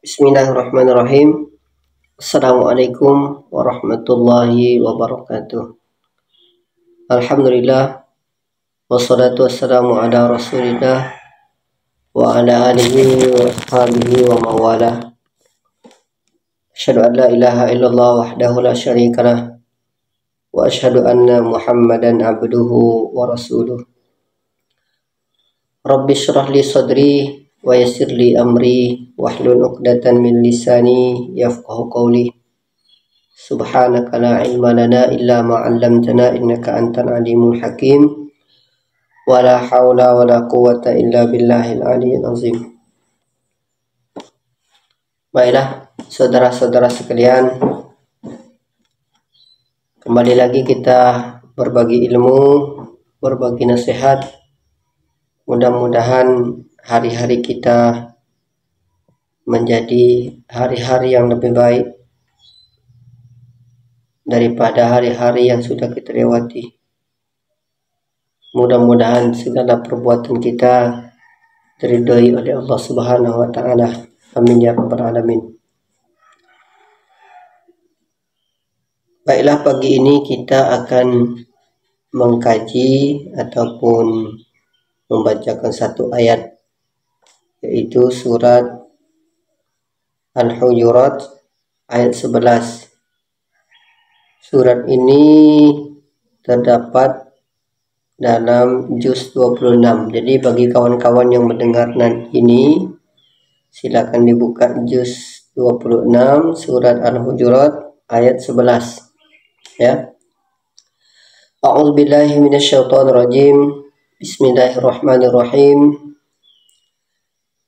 Bismillahirrahmanirrahim. Assalamualaikum warahmatullahi wabarakatuh. Alhamdulillah, wassalatu wassalamu ala rasulillah wa ala alihi wa ashabihi wa mawalah. Asyhadu an la ilaha illallah wahdahu la syarikalah wa asyhadu anna Muhammadan abduhu wa rasuluh. Rabbi syrah li sadri wa yassir li amri wahlul 'uqdatan min lisani yafqahu qawli. Subhanaka la ilma lana illa ma 'allamtana innaka antal alimul hakim. Wa la haula wa la quwwata illa billahil aliyyil azim. Baiklah saudara-saudara sekalian, kembali lagi kita berbagi ilmu, berbagi nasihat. Mudah-mudahan hari-hari kita menjadi hari-hari yang lebih baik daripada hari-hari yang sudah kita lewati. Mudah-mudahan segala perbuatan kita diridhai oleh Allah Subhanahu wa taala. Amin ya rabbal alamin. Baiklah, pagi ini kita akan mengkaji ataupun membacakan satu ayat, yaitu surat Al-Hujurat ayat 11. Surat ini terdapat dalam juz 26. Jadi bagi kawan-kawan yang mendengar ini, silakan dibuka juz 26 surat Al-Hujurat ayat 11 ya. A'udzubillahi minasyaitonirrajim. Bismillahirrahmanirrahim.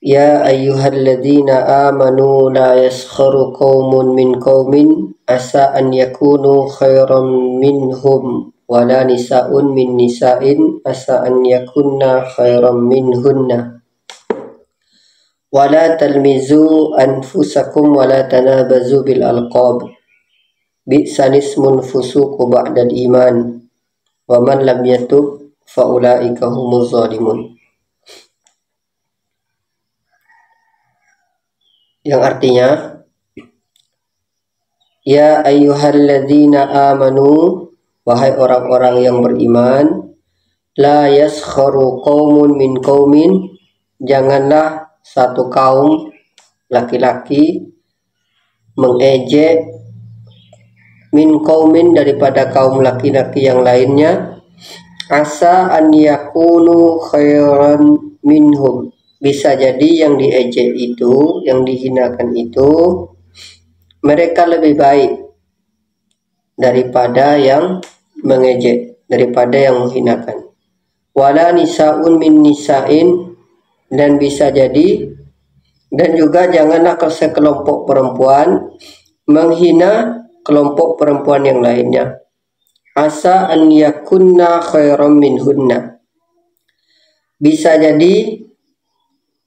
Ya ayyuhalladzina amanu la yaskharu qaumun min qaumin asa an yakunu khairan minhum wala nisa'un min nisa'in asa an yakunna khairan minhunna wala talmizu anfusakum wala tanabazu bil alqab bi'sal ismul fusuqu ba'dal iman wa man lam yatub faulaika humuz zalimun. Yang artinya, ya ayyuhalladzina amanu, wahai orang-orang yang beriman, la yaskharu qaumun min qaumin, janganlah satu kaum laki-laki mengejek min qaumin daripada kaum laki-laki yang lainnya, asa an yakunu khairan minhum, bisa jadi yang diejek itu, yang dihinakan itu, mereka lebih baik daripada yang mengejek, daripada yang menghinakan. Wala nisa'un min nisa'in, dan bisa jadi, dan juga janganlah sekelompok perempuan menghina kelompok perempuan yang lainnya. Asa an yakunna khairan minhunna, bisa jadi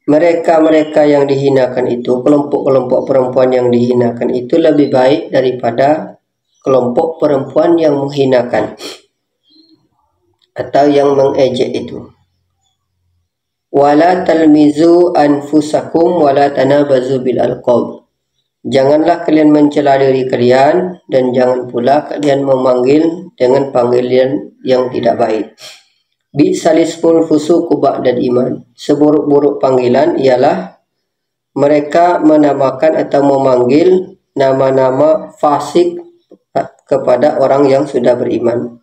mereka-mereka yang dihinakan itu, kelompok-kelompok perempuan yang dihinakan itu lebih baik daripada kelompok perempuan yang menghinakan atau yang mengejek itu. Wala talmizu anfusakum wala tanabazu bil alqab, janganlah kalian mencela diri kalian dan jangan pula kalian memanggil dengan panggilan yang tidak baik. Bi'sal ismul fusuqu ba'dal iman, seburuk-buruk panggilan ialah mereka menamakan atau memanggil nama-nama fasik kepada orang yang sudah beriman.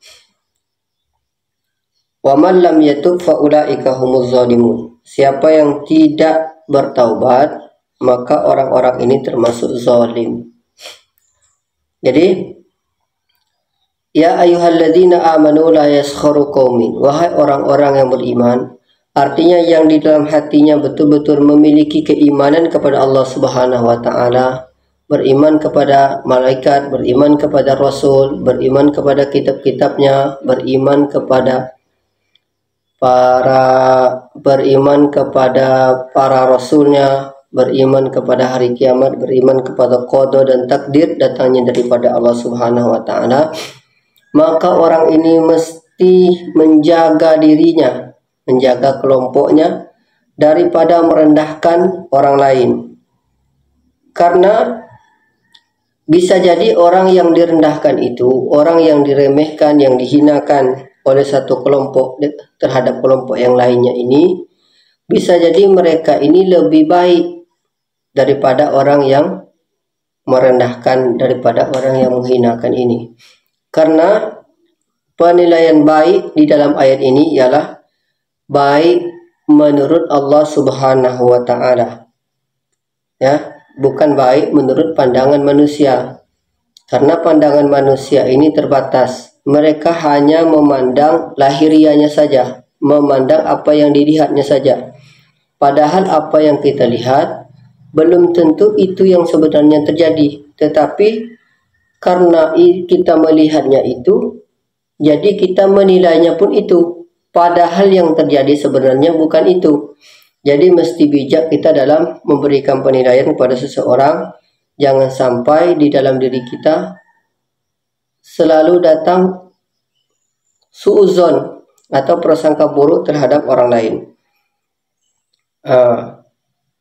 Wa man lam yatub faulaika humuz zalimun, siapa yang tidak bertaubat maka orang-orang ini termasuk zalim. Jadi, ya ayyuhalladzina amanu la yaskharu qaumin, wahai orang-orang yang beriman, artinya yang di dalam hatinya betul-betul memiliki keimanan kepada Allah Subhanahu wa taala, beriman kepada malaikat, beriman kepada rasul, beriman kepada kitab-kitabnya, beriman kepada para rasulnya, beriman kepada hari kiamat, beriman kepada qada dan takdir datangnya daripada Allah Subhanahu wa taala, maka orang ini mesti menjaga dirinya, menjaga kelompoknya daripada merendahkan orang lain. Karena bisa jadi orang yang direndahkan itu, orang yang diremehkan, yang dihinakan oleh satu kelompok terhadap kelompok yang lainnya ini, bisa jadi mereka ini lebih baik daripada orang yang merendahkan, daripada orang yang menghinakan ini. Karena penilaian baik di dalam ayat ini ialah baik menurut Allah Subhanahu wa taala. Ya, bukan baik menurut pandangan manusia. Karena pandangan manusia ini terbatas. Mereka hanya memandang lahiriahnya saja, memandang apa yang dilihatnya saja. Padahal apa yang kita lihat belum tentu itu yang sebenarnya terjadi. Tetapi karena kita melihatnya itu, jadi kita menilainya pun itu. Padahal yang terjadi sebenarnya bukan itu. Jadi mesti bijak kita dalam memberikan penilaian kepada seseorang. Jangan sampai di dalam diri kita selalu datang suuzon atau prasangka buruk terhadap orang lain.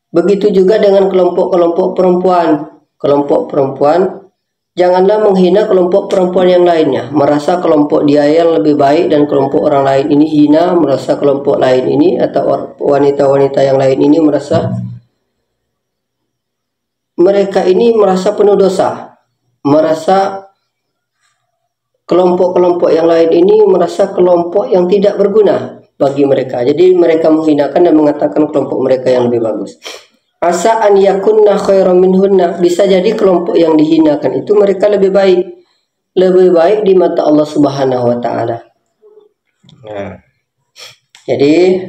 Begitu juga dengan kelompok-kelompok perempuan. Kelompok perempuan, janganlah menghina kelompok perempuan yang lainnya. Merasa kelompok dia yang lebih baik dan kelompok orang lain ini hina. Merasa kelompok lain ini atau wanita-wanita yang lain ini merasa mereka ini merasa penuh dosa. Merasa kelompok-kelompok yang lain ini merasa kelompok yang tidak berguna bagi mereka. Jadi mereka menghinakan dan mengatakan kelompok mereka yang lebih bagus. Asa an yakunna khairan minhunna, bisa jadi kelompok yang dihinakan itu mereka lebih baik di mata Allah Subhanahu wa taala. Nah, jadi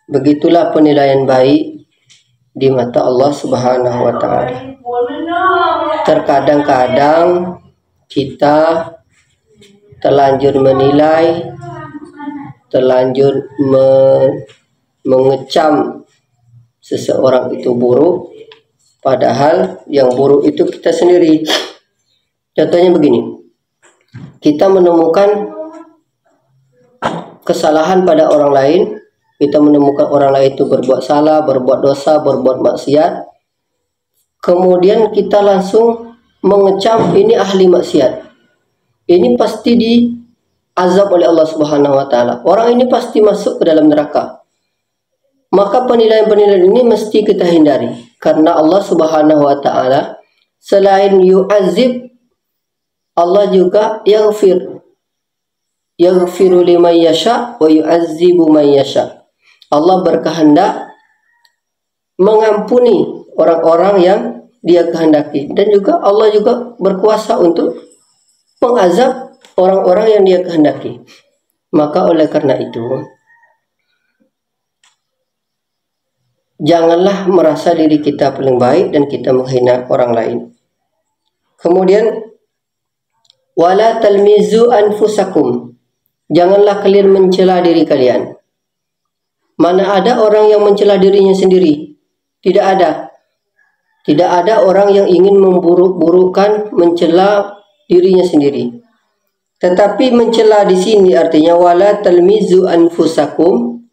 begitulah penilaian baik di mata Allah Subhanahu wa taala. Terkadang-kadang kita terlanjur menilai, terlanjur mengecam seseorang itu buruk, padahal yang buruk itu kita sendiri. Contohnya begini, kita menemukan kesalahan pada orang lain, kita menemukan orang lain itu berbuat salah, berbuat dosa, berbuat maksiat, kemudian kita langsung mengecam ini ahli maksiat, ini pasti diazab oleh Allah Subhanahu wa taala, orang ini pasti masuk ke dalam neraka. Maka penilaian-penilaian ini mesti kita hindari, karena Allah Subhanahu wa taala selain yu'azib, Allah juga yaghfiru liman yasha wa yu'azzibu man yasha. Allah berkehendak mengampuni orang-orang yang Dia kehendaki, dan juga Allah juga berkuasa untuk mengazab orang-orang yang Dia kehendaki. Maka oleh karena itu, janganlah merasa diri kita paling baik dan kita menghina orang lain. Kemudian, wala talmizu anfusakum, janganlah kalian mencela diri kalian. Mana ada orang yang mencela dirinya sendiri? Tidak ada. Tidak ada orang yang ingin memburuk-burukkan, mencela dirinya sendiri. Tetapi mencela di sini artinya wala talmizu anfusakum,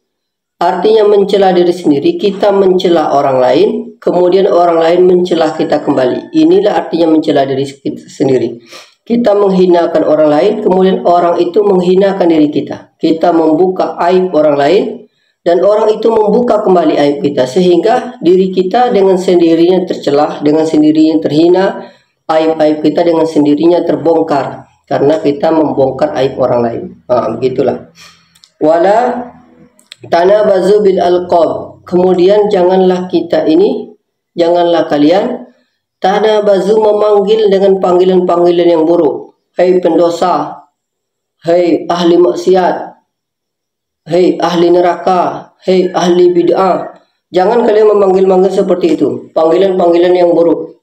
artinya mencela diri sendiri, kita mencela orang lain, kemudian orang lain mencela kita kembali. Inilah artinya mencela diri kita sendiri. Kita menghinakan orang lain, kemudian orang itu menghinakan diri kita. Kita membuka aib orang lain, dan orang itu membuka kembali aib kita. Sehingga diri kita dengan sendirinya tercelah, dengan sendirinya terhina, aib-aib kita dengan sendirinya terbongkar. Karena kita membongkar aib orang lain. Begitulah. Wala tanabazu bil alqab, kemudian janganlah kalian tanabazu memanggil dengan panggilan-panggilan yang buruk. Hei pendosa, hei ahli maksiat, hei ahli neraka, hei ahli bid'ah. Jangan kalian memanggil-manggil seperti itu, panggilan-panggilan yang buruk.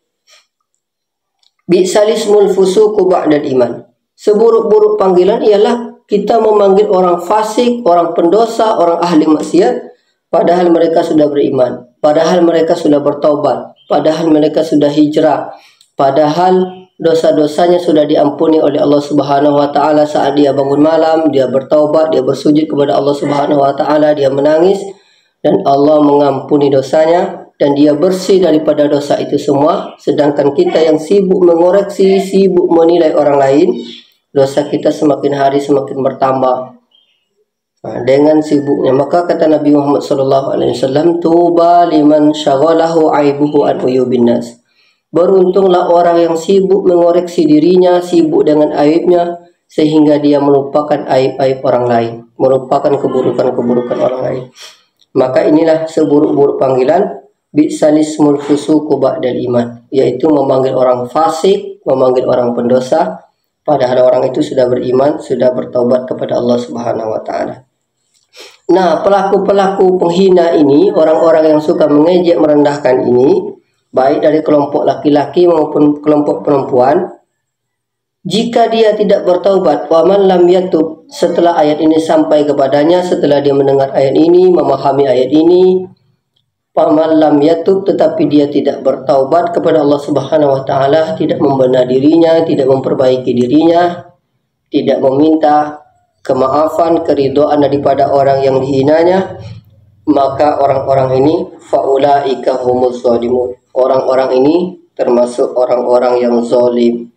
Bi'salismul fusuqu ba'dal iman, seburuk-buruk panggilan ialah kita memanggil orang fasik, orang pendosa, orang ahli maksiat, padahal mereka sudah beriman, padahal mereka sudah bertaubat, padahal mereka sudah hijrah, padahal dosa-dosanya sudah diampuni oleh Allah Subhanahu wa taala saat dia bangun malam, dia bertaubat, dia bersujud kepada Allah Subhanahu wa taala, dia menangis dan Allah mengampuni dosanya, dan dia bersih daripada dosa itu semua, sedangkan kita yang sibuk mengoreksi, sibuk menilai orang lain, dosa kita semakin hari semakin bertambah. Dengan sibuknya, maka kata Nabi Muhammad SAW, tuba liman syaghalahu aibuhu an uyubin nas. Beruntunglah orang yang sibuk mengoreksi dirinya, sibuk dengan aibnya, sehingga dia melupakan aib-aib orang lain, melupakan keburukan-keburukan orang lain. Maka inilah seburuk-buruk panggilan bi'salismul fusuqu ba'dal iman, yaitu memanggil orang fasik, memanggil orang pendosa, padahal orang itu sudah beriman, sudah bertaubat kepada Allah Subhanahu wa taala. Nah, pelaku-pelaku penghina ini, orang-orang yang suka mengejek merendahkan ini, baik dari kelompok laki-laki maupun kelompok perempuan, jika dia tidak bertaubat, wa man lam yatub, setelah ayat ini sampai kepadanya, setelah dia mendengar ayat ini, memahami ayat ini, wa man lam yatub, tetapi dia tidak bertaubat kepada Allah Subhanahu wa taala, tidak membenar dirinya, tidak memperbaiki dirinya, tidak meminta kemaafan, keridhaan daripada orang yang dihinanya, maka orang-orang ini faulaika humuz zalimun. Orang-orang ini termasuk orang-orang yang zalim.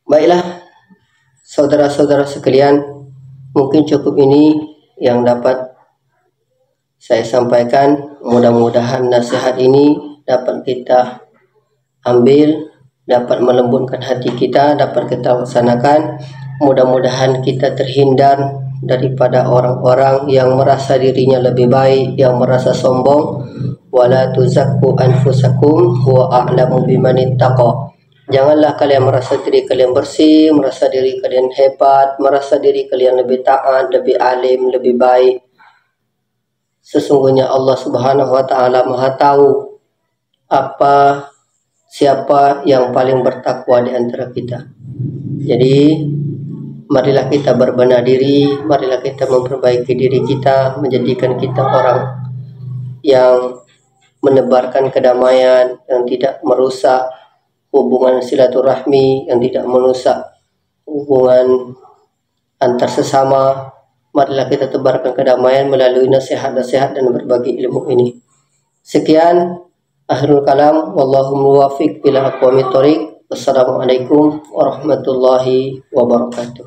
Baiklah, saudara-saudara sekalian, mungkin cukup ini yang dapat saya sampaikan. Mudah-mudahan nasihat ini dapat kita ambil, dapat melembutkan hati kita, dapat kita laksanakan. Mudah-mudahan kita terhindar daripada orang-orang yang merasa dirinya lebih baik, yang merasa sombong. Wala tuzakku anfusakum huwa a'lamu biman ittaqa. Janganlah kalian merasa diri kalian bersih, merasa diri kalian hebat, merasa diri kalian lebih taat, lebih alim, lebih baik. Sesungguhnya Allah Subhanahu wa taala Maha tahu siapa yang paling bertakwa di antara kita. Jadi marilah kita berbenah diri, marilah kita memperbaiki diri kita, menjadikan kita orang yang menebarkan kedamaian, yang tidak merusak hubungan silaturahmi, yang tidak merusak hubungan antar sesama. Marilah kita tebarkan kedamaian melalui nasihat-nasihat dan berbagi ilmu ini. Sekian, akhirul kalam, wallahu muwaffiq ila aqwamit thoriq. Wassalamualaikum warahmatullahi wabarakatuh.